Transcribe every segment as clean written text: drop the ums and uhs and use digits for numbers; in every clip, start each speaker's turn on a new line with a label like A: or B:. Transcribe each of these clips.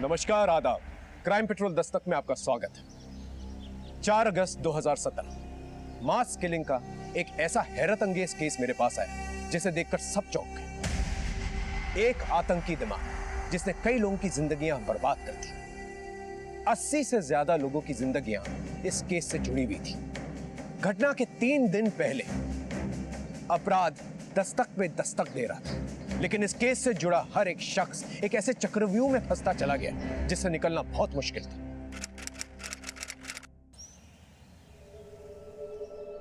A: नमस्कार, आदाब। Crime petrol Dastak में आपका स्वागत है। 4 अगस्त 2017 मास किलिंग का एक ऐसा हैरत अंगेज केस मेरे पास आया जिसे देखकर सब चौंक गए। एक आतंकी दिमाग जिसने कई लोगों की जिंदगियां बर्बाद कर दी। 80 से ज्यादा लोगों की जिंदगियां इस केस से जुड़ी हुई थी। घटना के 3 दिन पहले अपराध दस्तक पे दस्तक दे रहा था, लेकिन इस केस से जुड़ा हर एक शख्स एक ऐसे चक्रव्यूह में फंसता चला गया जिससे निकलना बहुत मुश्किल था।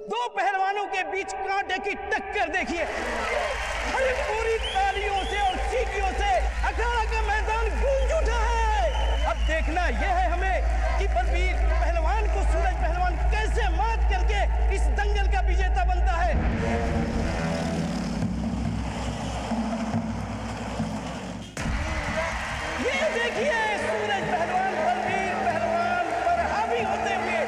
B: 2 पहलवानों के बीच कांटे की टक्कर देखिए। अरे पूरी तालियों से और सीटियों से अखाड़ा का मैदान गूंज उठा है। अब देखना यह है हमें कि बलबीर पहलवान को सूरज पहलवान कैसे मात करके इस दंगल का विजेता बनता है। ये देखिए सूरज पहलवान बलबीर पहलवान पर हावी होते हुए।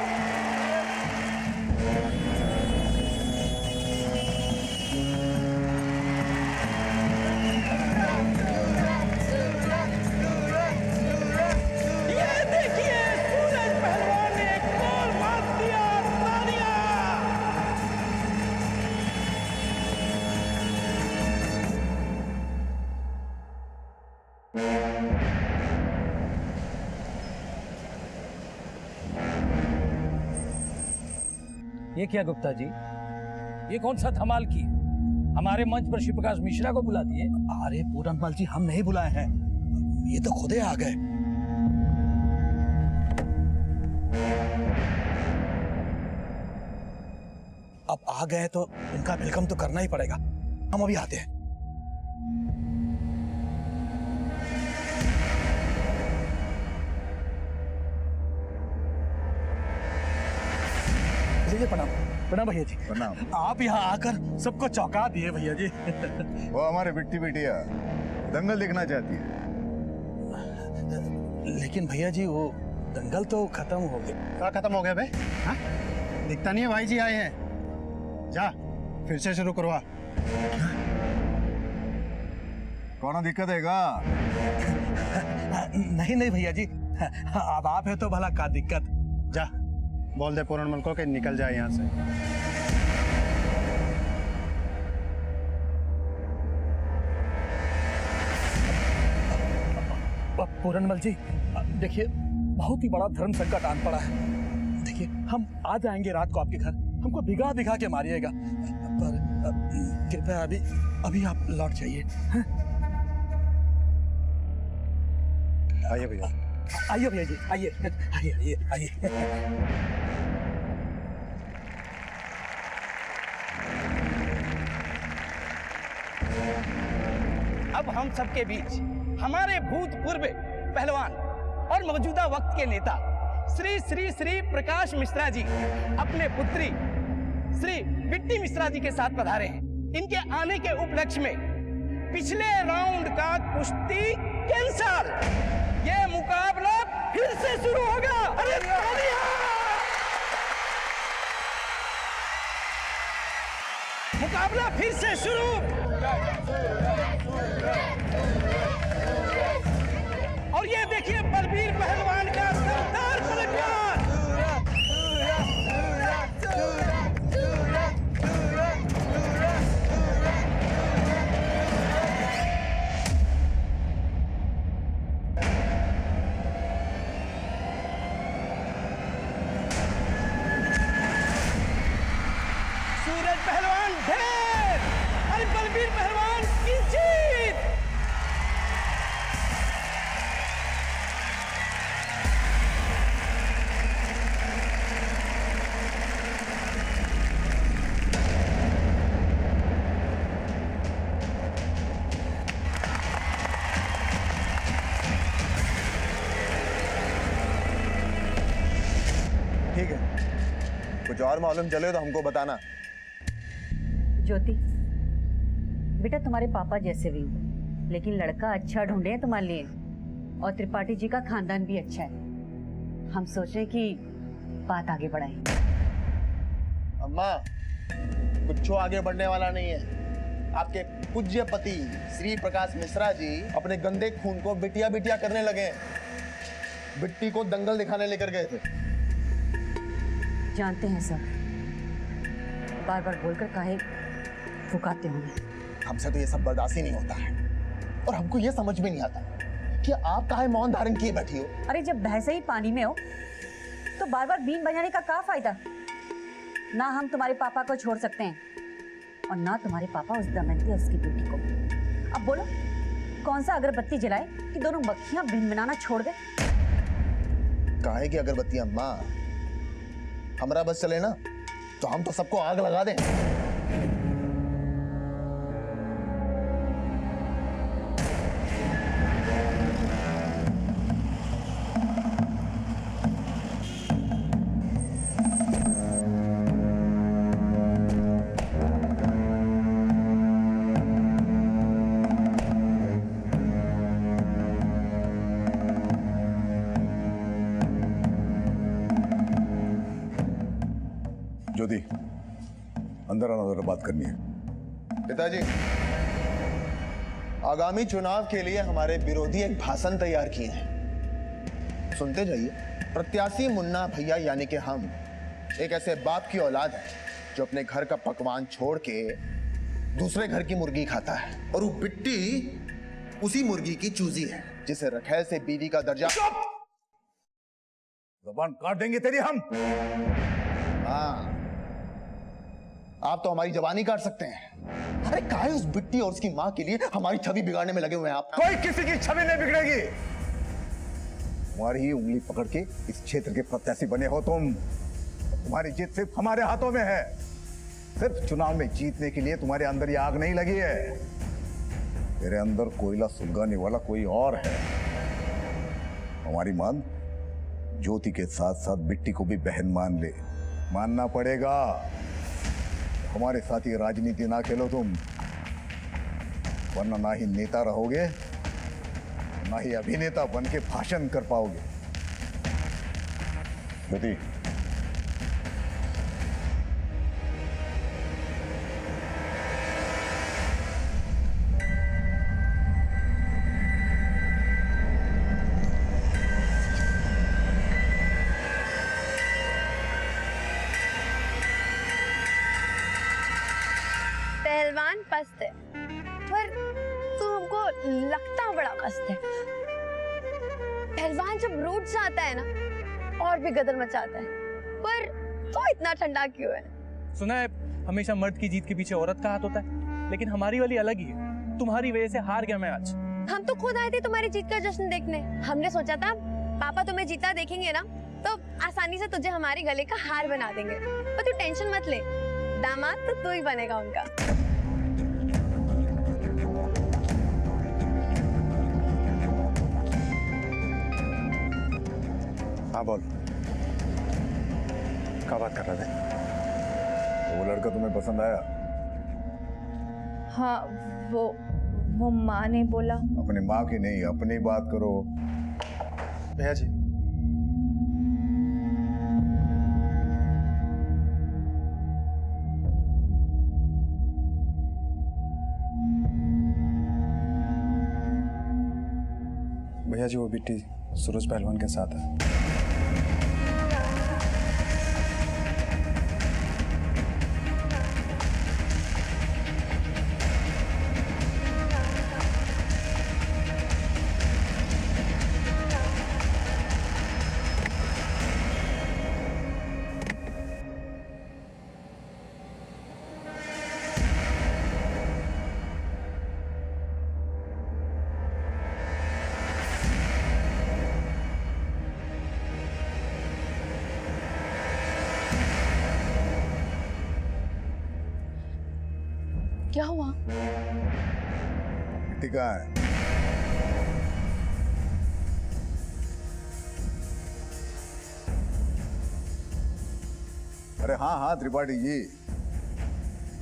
B: ये देखिए सूरज पहलवान ने एक गोल मार दिया। तालियां।
C: ये क्या गुप्ता जी, ये कौन सा धमाल की? हमारे मंच पर शिव प्रकाश मिश्रा को बुला दिए।
D: अरे पूरनमल जी, हम नहीं बुलाए हैं, ये तो खुदे आ गए। अब आ गए तो इनका वेलकम तो करना ही पड़ेगा। हम अभी आते हैं। भैया प्रणाम। प्रणाम भैया जी।
E: प्रणाम।
D: आप यहाँ आकर सबको चौंका दिए भैया जी।
E: वो हमारे बिट्टी बिटिया दंगल देखना चाहती है।
D: लेकिन भैया जी वो दंगल तो खत्म हो गया।
F: क्या खत्म हो गया बे? हाँ? दिखता नहीं है, भाई जी आए हैं। जा फिर से शुरू करवा।
E: कौन दिक्कत है का?
D: नहीं नहीं भैया जी, अब आप है तो भला का दिक्कत।
F: जा बोल दे पूरनमल को कि निकल जाए यहाँ से।
D: पूरनमल जी देखिए, बहुत ही बड़ा धर्म संकट आन पड़ा है। देखिए हम आ जाएंगे रात को आपके घर, हमको भिगा भिगा के मारिएगा, पर कृपया अभी अभी आप लौट जाइए।
F: आइए भैया।
D: आइए भैया जी, आइए आइए आइए आइए।
B: अब हम सबके बीच हमारे भूतपूर्व पहलवान और मौजूदा वक्त के नेता श्री श्री श्री प्रकाश मिश्रा जी अपने पुत्री श्री बिट्टी मिश्रा जी के साथ पधारे हैं। इनके आने के उपलक्ष्य में पिछले राउंड का कुश्ती कैंसल। ये मुकाबला फिर से शुरू होगा। अरे तालियां! मुकाबला फिर से शुरू। और ये देखिए बलबीर पहलवान का शानदार पलटवार। सूरज पहलवान ढेर और बलबीर पहलवान की जीत।
E: ठीक है, कुछ और मालूम चले तो हमको बताना।
G: ज्योति बेटा, तुम्हारे पापा जैसे भी हो, लेकिन लड़का अच्छा ढूंढे हैं तुम्हारे लिए, और त्रिपाठी जी का खानदान भी अच्छा है। हम सोचें कि बात आगे बढ़ाएं।
H: अम्मा, कुछ आगे बढ़ने वाला नहीं है। आपके पूज्य पति श्री प्रकाश मिश्रा जी अपने गंदे खून को बिटिया बिटिया करने लगे। बिट्टी को दंगल दिखाने लेकर गए थे।
G: जानते हैं सब, बार बार बोलकर काहे फुकाते होंगे।
H: हमसे तो ये सब बर्दाश्त ही नहीं होता है, और हमको ये समझ में नहीं आता कि आप काहे मौन धारण किए बैठी हो।
G: अरे जब भैंसे ही पानी में हो तो बार बार बीन बजाने का क्या फायदा। ना हम तुम्हारे पापा को छोड़ सकते हैं और ना तुम्हारे पापा उस दमयंती और उसकी बेटी को। अब बोलो कौन सा अगरबत्ती जलाए कि दोनों मक्खियां बीन बनाना छोड़ दे।
H: काहे की अगरबत्ती अम्मा, हमारा बस चले ना तो हम तो सबको आग लगा दें।
E: ज्योति, अंदर आना, जरा बात करनी है।
H: पिताजी, आगामी चुनाव के लिए हमारे विरोधी एक भाषण तैयार किए हैं, सुनते जाइए। प्रत्याशी मुन्ना भैया यानी कि हम एक ऐसे बाप की औलाद है जो अपने घर का पकवान छोड़ के दूसरे घर की मुर्गी खाता है, और वो बिट्टी उसी मुर्गी की चूजी है जिसे रखैल से बीवी का दर्जा।
E: जबान काट देंगे तेरी हम।
H: हाँ, आप तो हमारी जबानी काट सकते हैं। अरे काहे उस बिट्टी और उसकी माँ के लिए हमारी छवि बिगाड़ने में लगे हुए हैं आप।
E: कोई किसी की छवि नहीं बिगड़ेगी। तुम्हारी ही उंगली पकड़ के इस क्षेत्र के प्रत्याशी बने हो तुम। तुम्हारी जीत सिर्फ हमारे हाथों में है। सिर्फ चुनाव में जीतने के लिए तुम्हारे अंदर ये आग नहीं लगी है। तेरे अंदर कोयला सुलगाने वाला कोई और है। हमारी मान ज्योति के साथ साथ बिट्टी को भी बहन मान ले, मानना पड़ेगा। हमारे साथ ये राजनीति ना खेलो तुम, वरना ना ही नेता रहोगे ना ही अभिनेता बन के भाषण कर पाओगे। ज्योति,
I: पहलवान पस्त है, पर तू हमको लगता बड़ा मस्त है। पहलवान जब रूठ जाता है ना और भी गदर मचाता है, पर तू इतना ठंडा क्यों है?
B: सुना है हमेशा मर्द की जीत के पीछे औरत का हाथ होता है, लेकिन हमारी वाली अलग ही है। तुम्हारी वजह से हार गया मैं आज।
I: हम तो खुद आए थे तुम्हारी जीत का जश्न देखने। हमने सोचा था पापा तुम्हें जीता देखेंगे ना तो आसानी से तुझे हमारे गले का हार बना देंगे, पर तू टेंशन मत ले, दामाद तो तू ही बनेगा उनका।
E: हाँ बोल, क्या बात कर रहे थे? वो लड़का तुम्हें पसंद आया?
I: हाँ, वो माँ ने बोला।
E: अपनी माँ की नहीं, अपनी बात करो।
H: भैया जी,
J: भैया जी वो बिट्टी सूरज पहलवान के साथ है।
I: क्या हुआ?
E: बिट्टी कहाँ है? अरे हाँ हाँ त्रिपाठी जी,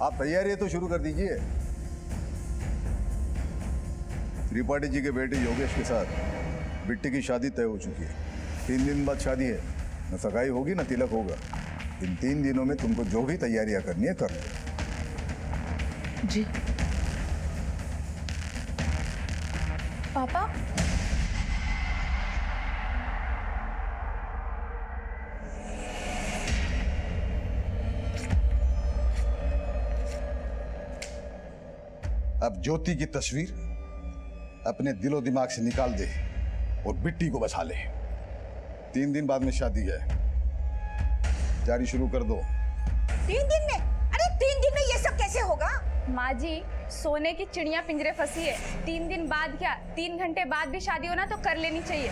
E: आप तैयारी तो शुरू कर दीजिए। त्रिपाठी जी के बेटे योगेश के साथ बिट्टी की शादी तय हो चुकी है। 3 दिन बाद शादी है, न सगाई होगी न तिलक होगा। इन 3 दिनों में तुमको जो भी तैयारियां करनी है कर लो।
I: जी पापा,
E: अब ज्योति की तस्वीर अपने दिलो दिमाग से निकाल दे और बिट्टी को बचा ले। 3 दिन बाद में शादी है, तैयारी शुरू कर दो।
K: 3 दिन में? अरे 3 दिन में ये सब कैसे होगा?
I: माँ जी, सोने की चिड़िया पिंजरे फंसी है। 3 दिन बाद क्या, 3 घंटे बाद भी शादी होना तो कर लेनी चाहिए।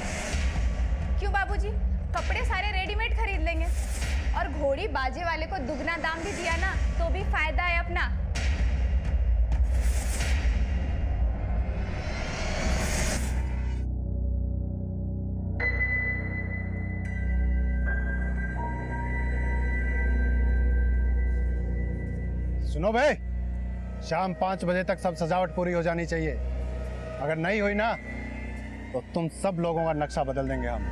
I: क्यों बाबूजी, कपड़े सारे रेडीमेड खरीद लेंगे और घोड़ी बाजे वाले को दुगना दाम भी दिया ना तो भी फायदा है अपना।
F: सुनो भाई, शाम 5 बजे तक सब सजावट पूरी हो जानी चाहिए। अगर नहीं हुई ना तो तुम सब लोगों का नक्शा बदल देंगे हम।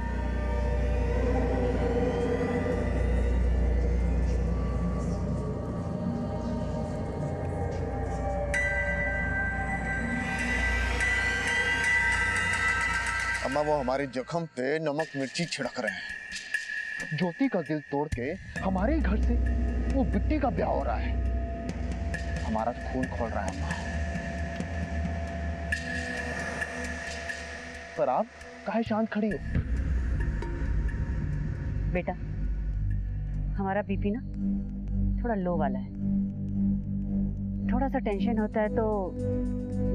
H: अम्मा वो हमारे जख्म पे नमक मिर्ची छिड़क रहे हैं। ज्योति का दिल तोड़ के हमारे घर से वो बिट्टी का ब्याह हो रहा है। हमारा खून खोल रहा है अम्मा। पर आप काहे शांत खड़ी हो?
G: बेटा, हमारा बीपी ना थोड़ा लो वाला है। थोड़ा सा टेंशन होता है तो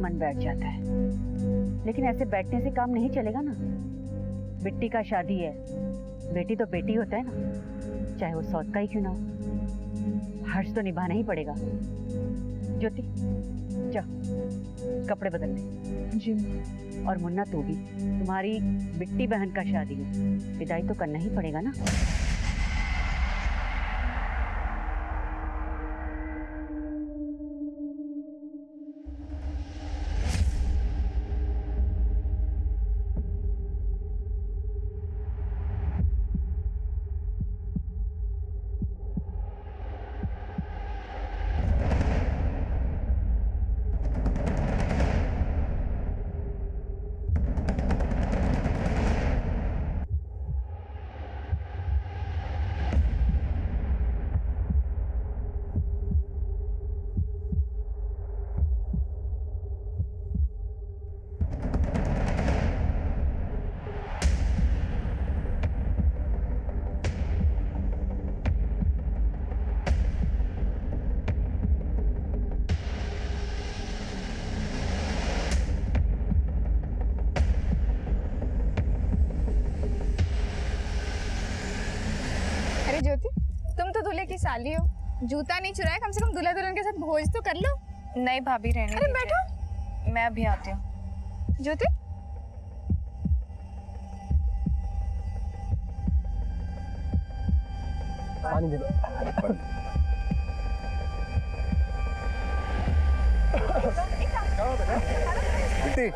G: मन बैठ जाता है, लेकिन ऐसे बैठने से काम नहीं चलेगा ना। बिट्टी का शादी है, बेटी तो बेटी होता है ना, चाहे वो सौत का ही क्यों ना हो। हर्ष तो निभाना ही पड़ेगा। ज्योति, जा कपड़े बदल ले। जी। और मुन्ना, तू भी, तुम्हारी बिट्टी बहन का शादी है, विदाई तो करना ही पड़ेगा ना।
I: ज्योति, तुम तो दूल्हे की साली हो, जूता नहीं चुराया, कम से कम दूल्हा दुल्हन के साथ भोज तो कर लो। नहीं भाभी, रहने अरे बैठो, मैं अभी आती हूँ। ज्योति,
A: पानी दे दो। बिट्टी,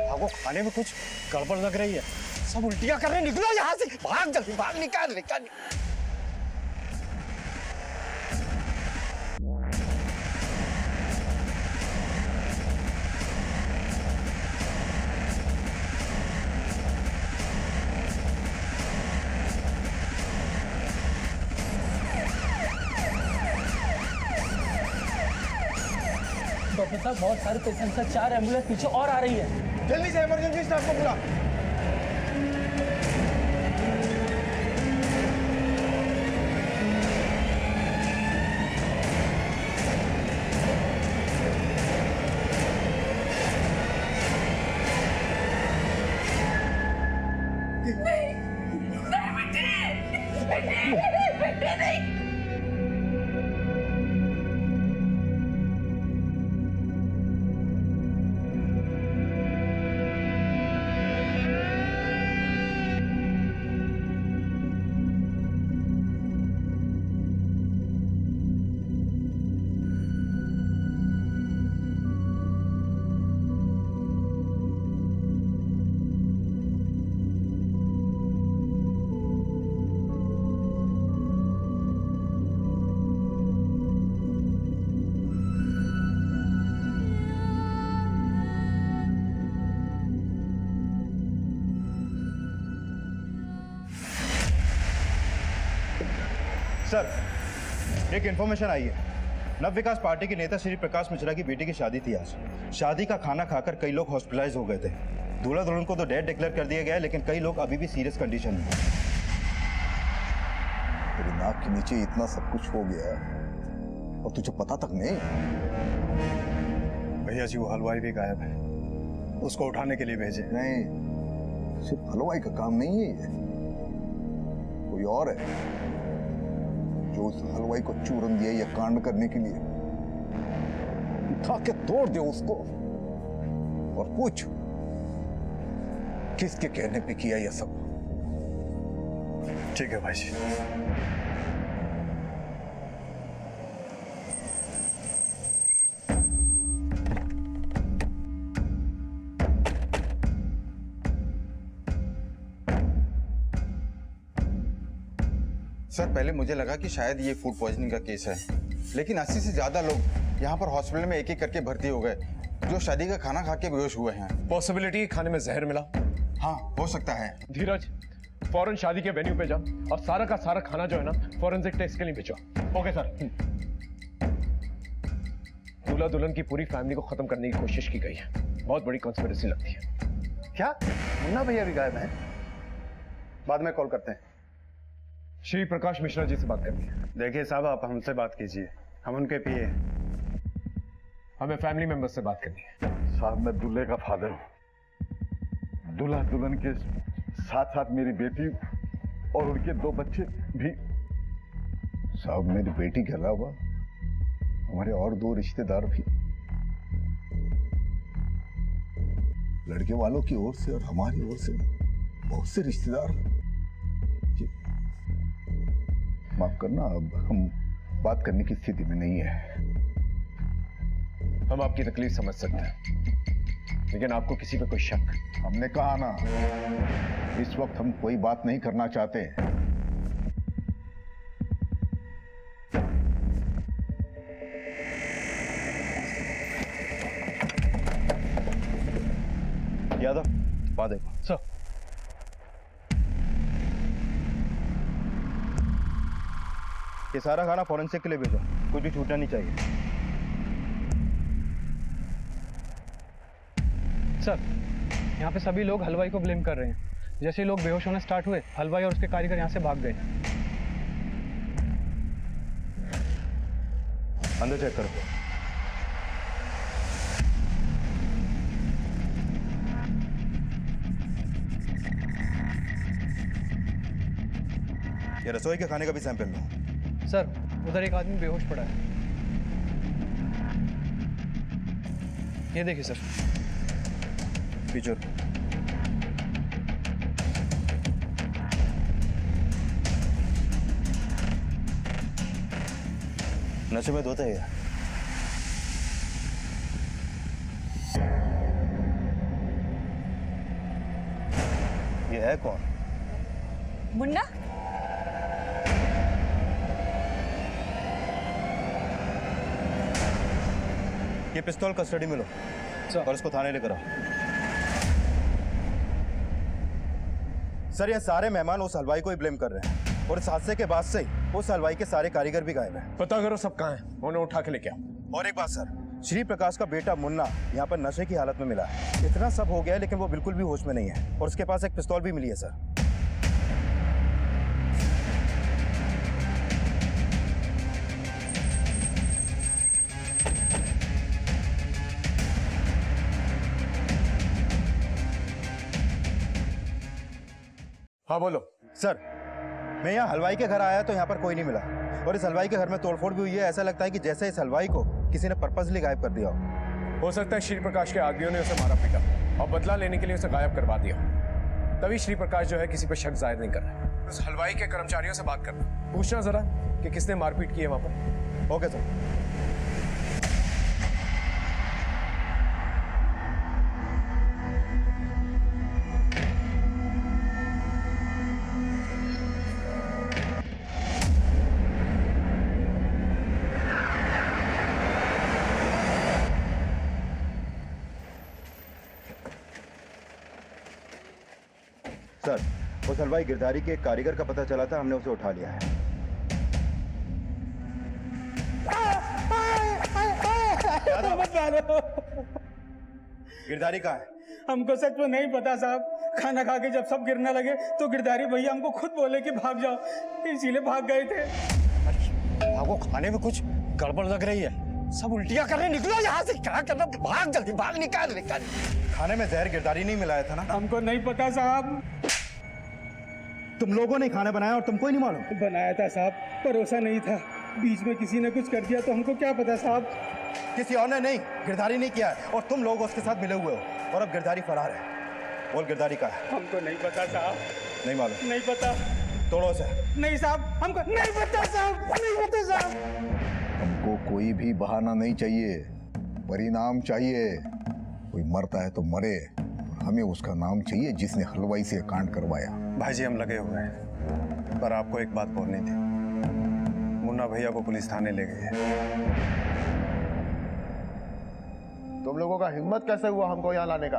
F: आपको खाने में कुछ गड़बड़ लग रही है। सब उल्टियां कर रहे हैं, निकलो यहाँ से, भाग जल्दी, भाग, निकाल निकाल।
C: डॉक्टर साहब, बहुत सारे पेशेंट्स हैं, 4 एम्बुलेंस पीछे और आ रही है।
F: जल्दी से इमरजेंसी स्टाफ को बुला।
L: सर, एक इन्फॉर्मेशन आई है। नव विकास पार्टी के नेता श्री प्रकाश मिश्रा की बेटी की शादी थी आज। शादी का खाना खाकर कई लोग हॉस्पिटलाइज हो गए थे। दूल्हा दुल्हन को तो डेड डिक्लेयर कर दिया गया है, लेकिन कई लोग अभी भी सीरियस कंडीशन में हैं।
E: तेरी नाक के नीचे इतना सब कुछ हो गया और तुझे पता तक नहीं।
J: भैया जी वो हलवाई भी गायब है, उसको उठाने के लिए भेजे।
E: नहीं, सिर्फ हलवाई का काम नहीं है ये, कोई और है जो उस हलवाई को चूरन दिया ये कांड करने के लिए। उठा के तोड़ दे उसको और पूछ किसके कहने पे किया ये सब।
J: ठीक है भाई जी।
L: सर, पहले मुझे लगा कि शायद ये फूड पॉइजनिंग का केस है, लेकिन 80 से ज्यादा लोग यहाँ पर हॉस्पिटल में एक एक करके भर्ती हो गए जो शादी का खाना खा के बेहोश हुए हैं।
A: पॉसिबिलिटी खाने में जहर मिला।
L: हाँ, हो सकता है।
A: धीरज, फौरन शादी के वेन्यू पे जा और सारा का सारा खाना जो है ना फॉरेंसिक टेस्ट के लिए भेजो।
F: Okay sir.
A: दूल्हा दुल्हन की पूरी फैमिली को खत्म करने की कोशिश की गई है। बहुत बड़ी कॉन्स्पिरेसी लगती है।
F: क्या मुन्ना भैया भी गायब हैं? बाद में कॉल करते हैं।
A: श्री प्रकाश मिश्रा जी से बात करनी है।
J: देखिए साहब, आप हमसे बात कीजिए, हम उनके पिए।
A: हमें फैमिली मेंबर्स से बात करनी है।
E: साहब, मैं दूल्हे का फादर हूँ। दूल्हा दुल्हन के साथ साथ मेरी बेटी और उनके 2 बच्चे भी। साहब, मेरी बेटी के अलावा हमारे और 2 रिश्तेदार भी, लड़के वालों की ओर से और हमारी ओर से बहुत से रिश्तेदार। माफ करना, अब हम बात करने की स्थिति में नहीं है।
A: हम आपकी तकलीफ समझ सकते हैं, लेकिन आपको किसी पे कोई शक?
E: हमने कहा ना, इस वक्त हम कोई बात नहीं करना चाहते।
L: यादव, बात देखो।
F: सर,
L: ये सारा खाना फॉरेंसिक के लिए भेजो, कुछ भी छूटना नहीं चाहिए।
M: सर, यहाँ पे सभी लोग हलवाई को ब्लेम कर रहे हैं। जैसे ही लोग बेहोश होने स्टार्ट हुए, हलवाई और उसके कारीगर यहाँ से भाग गए।
L: अंदर चेक करो। ये रसोई के खाने का भी सैंपल लो।
M: सर, उधर एक आदमी बेहोश पड़ा है। ये देखिए सर।
L: फीचर नशे में धोते हैं। ये है कौन?
K: मुन्ना,
L: ये पिस्तौल कस्टडी में लो और इसको थाने लेकर आओ। सर, ये सारे मेहमान उस हलवाई को ही ब्लेम कर रहे हैं और इस हादसे के बाद से ही उस हलवाई के सारे कारीगर भी गायब हैं।
A: पता करो सब कहाँ हैं, उन्हें उठा के लेके आओ।
L: और एक बात सर, श्री प्रकाश का बेटा मुन्ना यहाँ पर नशे की हालत में मिला है। इतना सब हो गया है, लेकिन वो बिल्कुल भी होश में नहीं है और उसके पास एक पिस्तौल भी मिली है सर।
A: हाँ बोलो।
L: सर, मैं यहाँ हलवाई के घर आया तो यहाँ पर कोई नहीं मिला और इस हलवाई के घर में तोड़फोड़ भी हुई है। ऐसा लगता है कि जैसे इस हलवाई को किसी ने पर्पसली गायब कर दिया
A: हो सकता है श्री प्रकाश के आदमियों ने उसे मारा पीटा और बदला लेने के लिए उसे गायब करवा दिया। तभी श्री प्रकाश जो है किसी पर शक जाहिर नहीं कर रहा है। उस हलवाई के कर्मचारियों से बात करना, पूछना जरा कि किसने मारपीट की है वहां पर।
L: Okay sir. सर, उस हलवाई गिरधारी के एक कारीगर का पता चला था, हमने उसे उठा लिया है।
D: मत मारो।
L: गिरधारी कहाँ है?
M: हमको सच में नहीं पता साहब। खाना खा के जब सब गिरने लगे तो गिरधारी भैया हमको खुद बोले कि भाग जाओ, इसीलिए भाग गए थे।
C: आपको खाने में कुछ गड़बड़ लग रही है, सब उल्टियां करने निकलो यहाँ से। क्या करना, भाग जल्दी, भाग, निकाल।
L: खाने में जहर गिरधारी नहीं मिलाया था ना?
M: हमको नहीं पता साहब।
L: तुम लोगों ने खाना बनाया और तुमको ही नहीं मालूम?
M: बनाया था साहब, परोसा नहीं था। बीच में किसी ने कुछ कर दिया तो हमको क्या पता साहब।
L: किसी और ने नहीं, गिरधारी नहीं किया है और तुम लोग उसके साथ मिले हुए हो और अब गिरधारी फरार है। बोल गिरधारी कहाँ है?
M: हमको नहीं पता साहब।
L: नहीं मालूम?
M: नहीं पता।
L: तोड़ो से।
M: नहीं साहब, हमको नहीं पता साहब, नहीं पता साहब।
E: हमको कोई भी बहाना नहीं चाहिए, परिणाम चाहिए। कोई मरता है तो मरे, हमें उसका नाम चाहिए जिसने हलवाई से कांड करवाया।
J: भाई जी हम लगे हुए हैं, पर आपको एक बात बोलनी थी। मुन्ना भैया को पुलिस थाने ले गई है।
H: तुम लोगों का हिम्मत कैसे हुआ हमको यहाँ लाने का?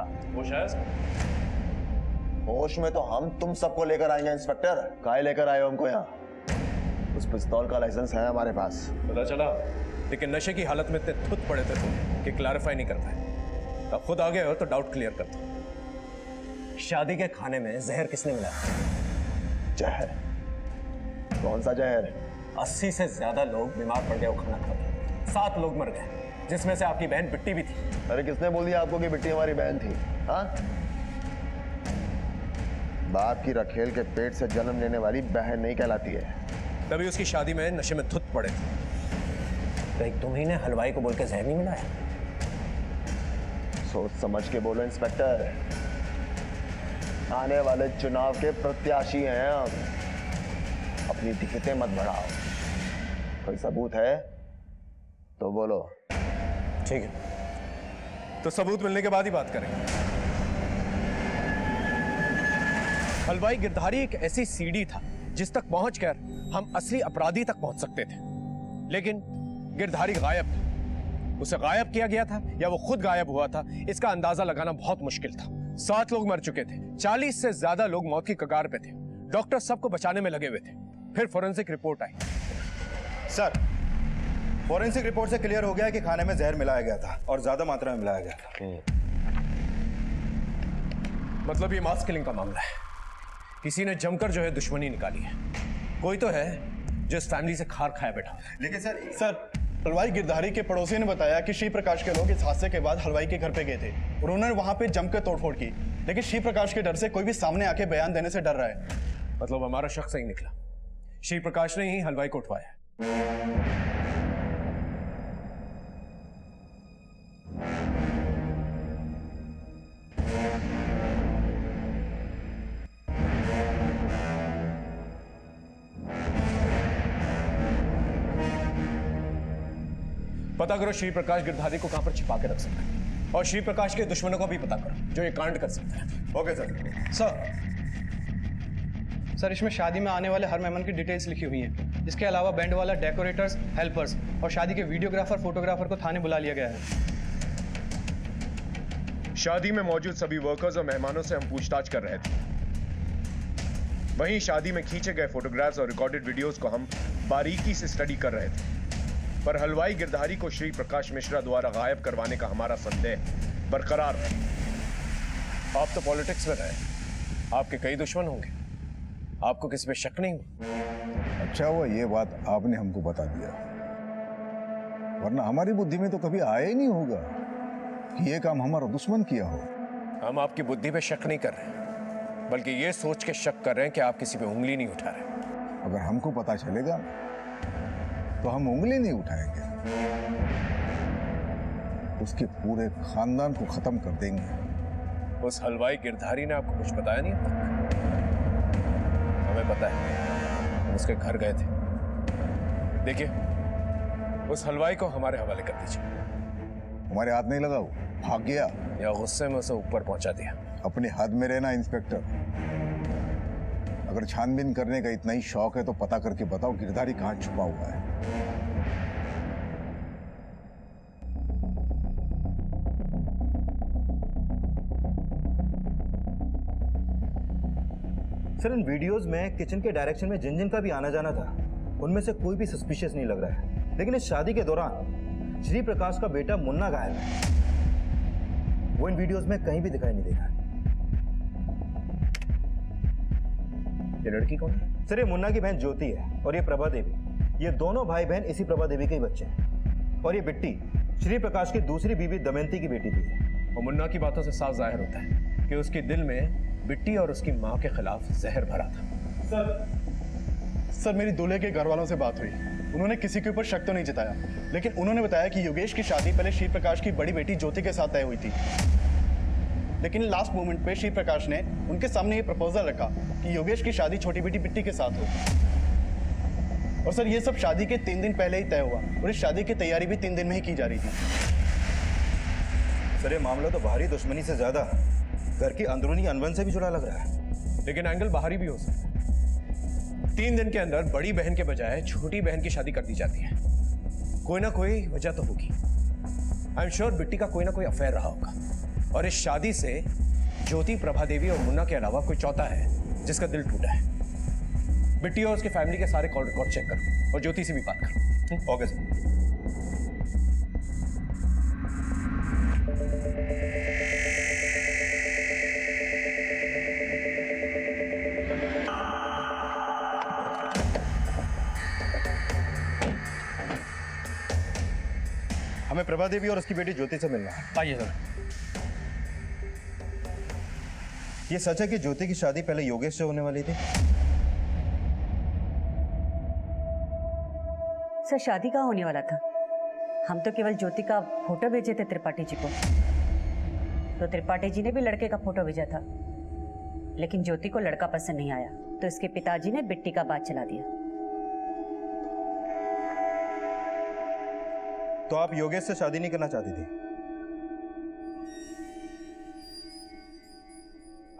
H: होश में तो हम तुम सबको लेकर आएंगे इंस्पेक्टर। काहे लेकर आए हो हमको यहाँ? उस पिस्तौल का लाइसेंस है हमारे पास।
A: पता चला, लेकिन नशे की हालत में इतने थुत पड़े थे तुम कि क्लैरिफाई नहीं कर पाए। अब खुद आ गए हो तो डाउट क्लियर कर दो।
C: शादी के खाने में जहर किसने मिलाया?
H: जहर? कौन सा जहर?
C: 80 से ज्यादा लोग बीमार पड़ गए वो खाना खा के। 7 लोग मर गए, जिसमें से आपकी बहन बिट्टी भी थी।
H: अरे किसने बोल दिया आपको कि बिट्टी हमारी बहन थी? हाँ, बाप की रखेल के पेट से जन्म लेने वाली बहन नहीं कहलाती है।
A: तभी उसकी शादी में नशे में धुत पड़े थे।
C: तो तुम ही ने हलवाई को बोल के जहर नहीं मिलाया?
H: सोच समझ के बोलो इंस्पेक्टर, आने वाले चुनाव के प्रत्याशी हैं हम। अपनी टिकटें मत बढ़ाओ। कोई सबूत है तो बोलो।
A: ठीक है, तो सबूत मिलने के बाद ही बात करेंगे। हलवाई गिरधारी एक ऐसी सीढ़ी था जिस तक पहुंचकर हम असली अपराधी तक पहुंच सकते थे, लेकिन गिरधारी गायब था। उसे गायब किया गया था या वो खुद गायब हुआ था, इसका अंदाजा लगाना बहुत मुश्किल था। 7 लोग मर चुके थे, 40 से ज्यादा लोग मौत की कगार पे थे। डॉक्टर सबको बचाने में लगे हुए थे। फिर फोरेंसिक रिपोर्ट आई।
L: सर, फोरेंसिक रिपोर्ट से क्लियर हो गया कि खाने में जहर मिलाया गया था और ज्यादा मात्रा में मिलाया गया था।
A: मतलब ये मास किलिंग का मामला है। किसी ने जमकर जो है दुश्मनी निकाली है। कोई तो है जो इस फैमिली से खार खाया बैठा।
L: लेकिन
D: सर, हलवाई गिरधारी के पड़ोसी ने बताया कि श्री प्रकाश के लोग इस हादसे के बाद हलवाई के घर पे गए थे। उन्होंने वहां पे जमकर तोड़फोड़ की, लेकिन श्री प्रकाश के डर से कोई भी सामने आके बयान देने से डर रहा है।
A: मतलब हमारा शख्स सही निकला। श्री प्रकाश ने ही हलवाई को उठवाया। पता करो श्री प्रकाश गिरधारी को कहां पर छिपा के रख सकता है, और श्री प्रकाश के दुश्मनों को भी पता करो जो ये कांड कर सकता है।
L: Okay sir.
M: सर, इसमें शादी में आने वाले हर मेहमान की डिटेल्स लिखी हुई हैं। इसके अलावा बैंड वाला, डेकोरेटर्स, हेल्पर्स और शादी के वीडियोग्राफर, फोटोग्राफर को थाने बुला लिया गया है।
A: शादी में मौजूद सभी वर्कर्स और मेहमानों से हम पूछताछ कर रहे थे। वहीं शादी में खींचे गए फोटोग्राफ्स और रिकॉर्डेड वीडियोस को हम बारीकी से स्टडी कर रहे थे। पर हलवाई गिरधारी को श्री प्रकाश मिश्रा द्वारा गायब करवाने का हमारा संदेह बरकरार है। आप तो पॉलिटिक्स में रहे, आपके कई दुश्मन होंगे, आपको किसी पे शक नहीं हुआ?
E: अच्छा हुआ ये बात आपने हमको बता दिया, वरना हमारी बुद्धि में तो कभी आया ही नहीं होगा कि ये काम हमारा दुश्मन किया हो।
A: हम आपकी बुद्धि पे शक नहीं कर रहे, बल्कि ये सोच के शक कर रहे हैं कि आप किसी पे उंगली नहीं उठा रहे।
E: अगर हमको पता चलेगा तो हम उंगली नहीं उठाएंगे, उसके पूरे खानदान को खत्म कर देंगे।
A: उस हलवाई गिरधारी ने आपको कुछ बताया नहीं अब तक? हमें पता है, हम उसके घर गए थे। देखिए, उस हलवाई को हमारे हवाले कर दीजिए।
E: हमारे हाथ नहीं लगा, वो भाग गया
A: या गुस्से में उसे ऊपर पहुंचा दिया।
E: अपने हाथ में रहना इंस्पेक्टर। अगर छानबीन करने का इतना ही शौक है तो पता करके बताओ गिरधारी कहां छुपा हुआ है।
L: सर, इन वीडियोस में किचन के डायरेक्शन में जिन जिन का भी आना जाना था, उनमें से कोई भी सस्पिशियस नहीं लग रहा है। लेकिन इस शादी के दौरान श्री प्रकाश का बेटा मुन्ना गायब है। वो इन वीडियोस में कहीं भी दिखाई नहीं दे रहा है।
A: ये लड़की कौन है?
L: सर, ये मुन्ना की बहन ज्योति है और ये प्रभा देवी। ये दोनों भाई बहन इसी प्रभा देवी के ही बच्चे हैं। और ये बिट्टी श्री प्रकाश की दूसरी बीवी दमयंती की बेटी थी।
A: और मुन्ना की बातों से साफ जाहिर होता है कि उसके दिल में बिट्टी और उसकी माँ के खिलाफ जहर भरा था।
D: सर मेरी दूल्हे के घर वालों से बात हुई। उन्होंने किसी के ऊपर शक तो नहीं जताया, लेकिन उन्होंने बताया कि योगेश की शादी पहले श्री प्रकाश की बड़ी बेटी ज्योति के साथ तय हुई थी, लेकिन लास्ट मोमेंट पे श्री प्रकाश ने उनके सामने ये प्रपोजल रखा कि योगेश की शादी छोटी बेटी बिट्टी के साथ हो। और सर ये सब शादी के 3 दिन पहले ही तय हुआ और इस शादी की तैयारी भी 3 दिन में ही की जा रही थी।
L: सर, ये मामला तो बाहरी दुश्मनी से ज्यादा घर की अंदरूनी अनबन से भी जुड़ा लग रहा है।
A: लेकिन एंगल बाहरी भी हो सकता है। 3 दिन के अंदर बड़ी बहन के बजाय छोटी बहन की शादी कर दी जाती है। कोई ना कोई वजह तो होगी। आई एम श्योर बिट्टी का कोई ना कोई अफेयर रहा होगा और इस शादी से ज्योति, प्रभा देवी और मुन्ना के अलावा कोई चौथा है जिसका दिल टूटा है। बिट्टी और उसकी फैमिली के सारे कॉल रिकॉर्ड चेक करो और ज्योति से भी बात करो।
L: Okay sir. हमें प्रभा देवी और उसकी बेटी ज्योति से मिलना है।
D: आइए सर।
L: ये सच है कि ज्योति की शादी पहले योगेश से होने वाली थी?
G: सर शादी कहाँ होने वाला था? हम तो केवल ज्योति का फोटो भेजे थे त्रिपाठी जी को, तो त्रिपाठी जी ने भी लड़के का फोटो भेजा था, लेकिन ज्योति को लड़का पसंद नहीं आया, तो इसके पिताजी ने बिट्टी का बात चला दिया।
L: तो आप योगेश से शादी नहीं करना चाहती थी?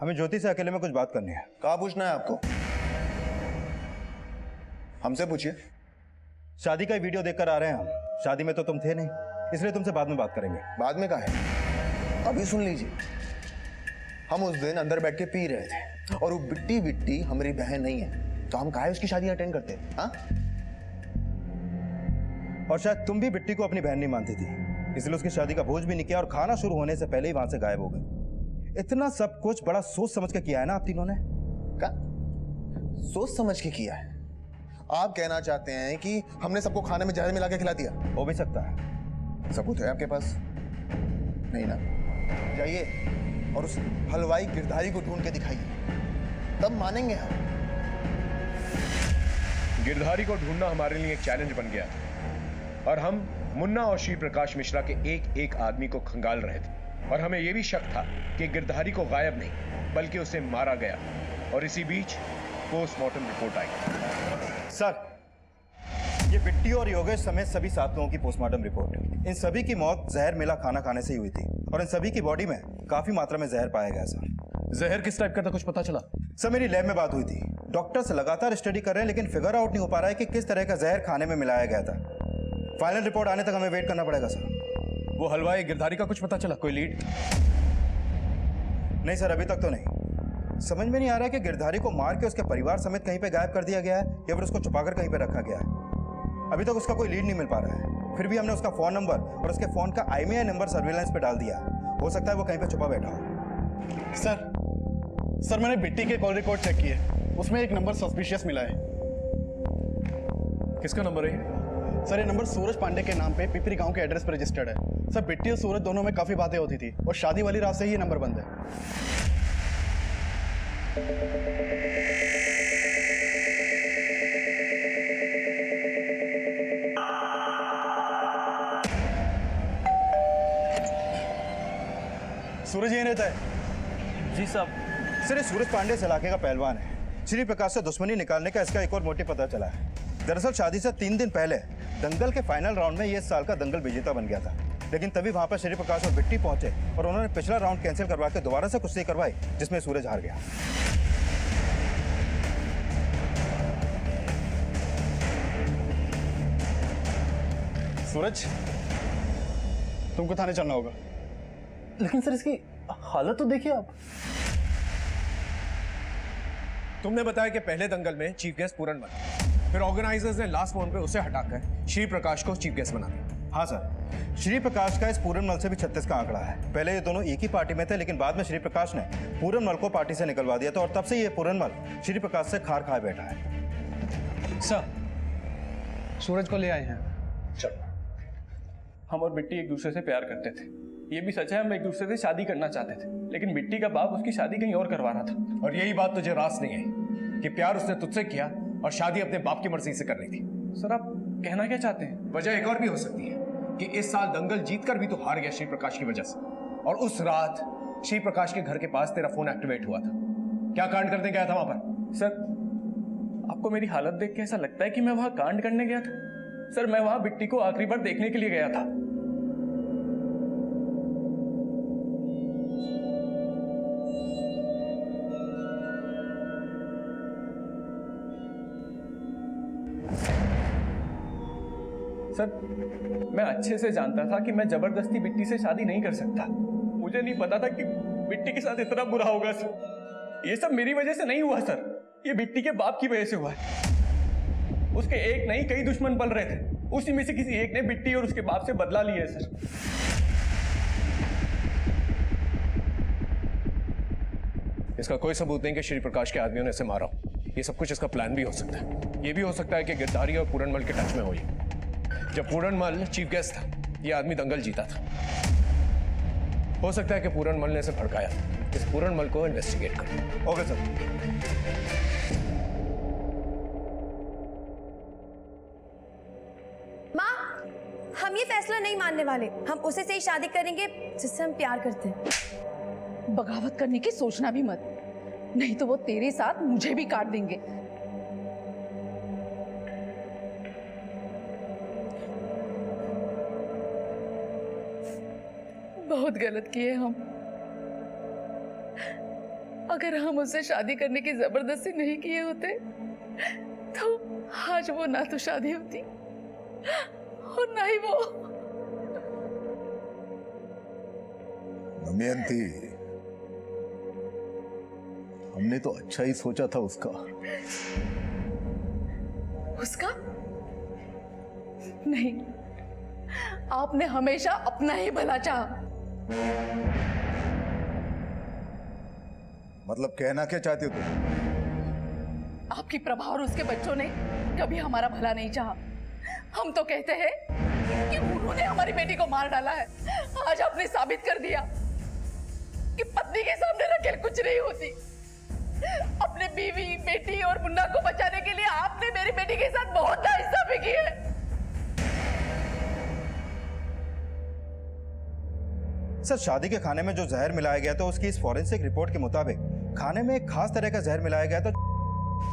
L: हमें ज्योति से अकेले में कुछ बात करनी है।
H: कहाँ पूछना है आपको? हमसे पूछिए।
L: शादी का ही वीडियो देखकर आ रहे हैं हम। शादी में तो तुम थे नहीं, इसलिए तुमसे बाद में बात करेंगे।
H: बाद में कहा है? अभी सुन लीजिए। हम उस दिन अंदर बैठ के पी रहे थे और वो बिट्टी हमारी बहन नहीं है, तो हम काहे उसकी शादी अटेंड करते? हाँ?
L: और शायद तुम भी बिट्टी को अपनी बहन नहीं मानती थी, इसलिए उसकी शादी का भोज भी नहीं किया और खाना शुरू होने से पहले ही वहां से गायब हो गए। इतना सब कुछ बड़ा सोच समझ के किया है ना आप तीनों ने?
H: क्या सोच समझ के किया है? आप कहना चाहते हैं कि हमने सबको खाने में जहर मिला के खिला दिया?
L: हो भी सकता है।
H: सबूत है आपके पास? नहीं ना? जाइए और उस हलवाई गिरधारी को ढूंढ के दिखाइए, तब मानेंगे हम।
A: गिरधारी को ढूंढना हमारे लिए एक चैलेंज बन गया और हम मुन्ना और श्री प्रकाश मिश्रा के एक एक आदमी को खंगाल रहे थे और हमें यह भी शक था कि गिरधारी को गायब नहीं बल्कि उसे मारा गया। और इसी बीच पोस्टमार्टम रिपोर्ट आई।
L: सर, ये बिट्टी और योगेश समेत सभी 7 लोगों की पोस्टमार्टम रिपोर्ट, इन सभी की मौत जहर मिला खाना खाने से ही हुई थी और इन सभी की बॉडी में काफी मात्रा में जहर पाया गया। सर,
A: जहर किस टाइप का था, कुछ पता चला?
L: सर, मेरी लैब में बात हुई थी। डॉक्टर्स लगातार स्टडी कर रहे हैं, लेकिन फिगर आउट नहीं हो पा रहा है कि किस तरह का जहर खाने में मिलाया गया था। फाइनल रिपोर्ट आने तक हमें वेट करना पड़ेगा सर।
A: वो हलवाई गिरधारी का कुछ पता चला? कोई लीड?
L: नहीं सर, अभी तक तो नहीं। समझ में नहीं आ रहा है कि गिरधारी को मार के उसके परिवार समेत कहीं पे गायब कर दिया गया है या फिर उसको छुपाकर कहीं पे रखा गया है। अभी तक उसका कोई लीड नहीं मिल पा रहा है। फिर भी हमने उसका फोन नंबर और उसके फोन का IMEI नंबर सर्विलांस पे डाल दिया। हो सकता है वो कहीं पे छुपा बैठा हो।
D: सर मैंने बिट्टी के कॉल रिकॉर्ड चेक किए, उसमें एक नंबर सस्पिशियस मिला है।
A: किसका नंबर है?
D: सर ये नंबर सूरज पांडे के नाम पे पिपरी गांव के एड्रेस पर रजिस्टर्ड है। सर बिट्टी और सूरज दोनों में काफी बातें होती थी और शादी वाली रात से ही ये नंबर बंद है। सूरज यहीं रहता है?
C: जी साहब।
L: सर, ये सूरज पांडे इस इलाके का पहलवान है। श्री प्रकाश से दुश्मनी निकालने का इसका एक और मोटिव पता चला है। दरअसल शादी से 3 दिन पहले दंगल के फाइनल राउंड में ये इस साल का दंगल विजेता बन गया था, लेकिन तभी वहां पर श्री प्रकाश और बिट्टी पहुंचे और उन्होंने पिछला राउंड कैंसिल करवा के दोबारा से कुश्ती करवाई, जिसमें सूरज हार गया।
D: सूरज, तुमको थाने चलना होगा। लेकिन सर इसकी हालत तो देखिए आप।
A: तुमने बताया कि पहले दंगल में चीफ गेस्ट पूरन बना, फिर ऑर्गेनाइजर्स ने लास्ट मोमेंट पे उसे हटाकर श्री प्रकाश को चीफ गेस्ट बना दिया।
L: हाँ सर, श्री प्रकाश का इस पूरनमल से भी 36 का आंकड़ा है। पहले ये दोनों एक ही पार्टी में थे, लेकिन बाद में श्री प्रकाश ने पूरनमल को पार्टी से निकलवा दिया था और तब से ये पूरनमल श्री प्रकाश से खार खाए बैठा है।
M: सर, सूरज को ले आए हैं।
N: हम और बिट्टी एक दूसरे से प्यार करते थे। ये भी सच है, हम एक दूसरे से शादी करना चाहते थे, लेकिन बिट्टी का बाप उसकी शादी कहीं और करवा रहा था।
A: और यही बात तुझे रास नहीं आई कि प्यार उसने तुझसे किया और शादी अपने बाप की मर्जी से करनी थी।
N: सर, आप कहना क्या चाहते हैं?
A: वजह एक और भी हो सकती है कि इस साल दंगल जीतकर भी तो हार गया श्री प्रकाश की वजह से, और उस रात श्री प्रकाश के घर के पास तेरा फोन एक्टिवेट हुआ था। क्या कांड करने गया था वहां पर?
N: सर, आपको मेरी हालत देख के ऐसा लगता है कि मैं वहां कांड करने गया था? सर, मैं वहां बिट्टी को आखिरी बार देखने के लिए गया था। सर, मैं अच्छे से जानता था कि मैं जबरदस्ती बिट्टी से शादी नहीं कर सकता। मुझे नहीं पता था कि बिट्टी के साथ इतना बुरा होगा। सर, ये सब मेरी वजह से नहीं हुआ सर, ये बिट्टी के बाप की वजह से हुआ है। उसके एक नहीं कई दुश्मन पल रहे थे, उसी में से किसी एक ने बिट्टी और उसके बाप से बदला लिया है सर।
A: इसका कोई सबूत नहीं कि श्री प्रकाश के आदमियों ने इसे मारा हो। ये सब कुछ इसका प्लान भी हो सकता है। ये भी हो सकता है कि गिरधारी और पूरनमल के टच में हो। ये जब पूरनमल चीफ गेस्ट था, ये आदमी दंगल जीता था। हो सकता है कि पूरनमल ने इसे भड़काया। इस पूरनमल को इन्वेस्टिगेट करो।
L: Okay sir.
I: माँ, हम ये फैसला नहीं मानने वाले। हम उसे से ही शादी करेंगे जिससे हम प्यार करते हैं।
K: बगावत करने की सोचना भी मत, नहीं तो वो तेरे साथ मुझे भी काट देंगे। बहुत गलत किए हम। अगर हम उससे शादी करने की जबरदस्ती नहीं किए होते तो आज वो ना तो शादी होती और ना ही वो।
E: दमयंती, हमने तो अच्छा ही सोचा था उसका।
K: उसका? नहीं, आपने हमेशा अपना ही भला चाहा।
E: मतलब कहना क्या चाहती हो तुम?
K: आपकी प्रभा और उसके बच्चों ने कभी हमारा भला नहीं चाहा। हम तो कहते हैं कि उन्होंने हमारी बेटी को मार डाला है। आज आपने साबित कर दिया कि पत्नी के सामने रखेल कुछ नहीं होती। अपने बीवी, बेटी और मुन्ना को बचाने के लिए आपने मेरी बेटी के साथ बहुत नाइंसाफी की है।
L: सर, शादी के खाने में जो जहर मिलाया गया था उसकी इस फॉरेंसिक रिपोर्ट के मुताबिक खाने में एक खास तरह का जहर मिलाया गया था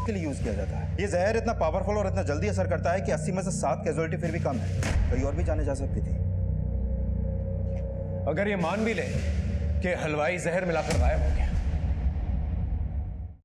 L: के लिए यूज किया जाता है। ये जहर इतना पावरफुल और इतना जल्दी असर करता है कि 80 में से 7 कैजुअलिटी फिर भी कम है। कहीं और भी जाने जा सकती थी।
A: अगर ये मान भी ले कि हलवाई जहर मिलाकर गायब हो गया,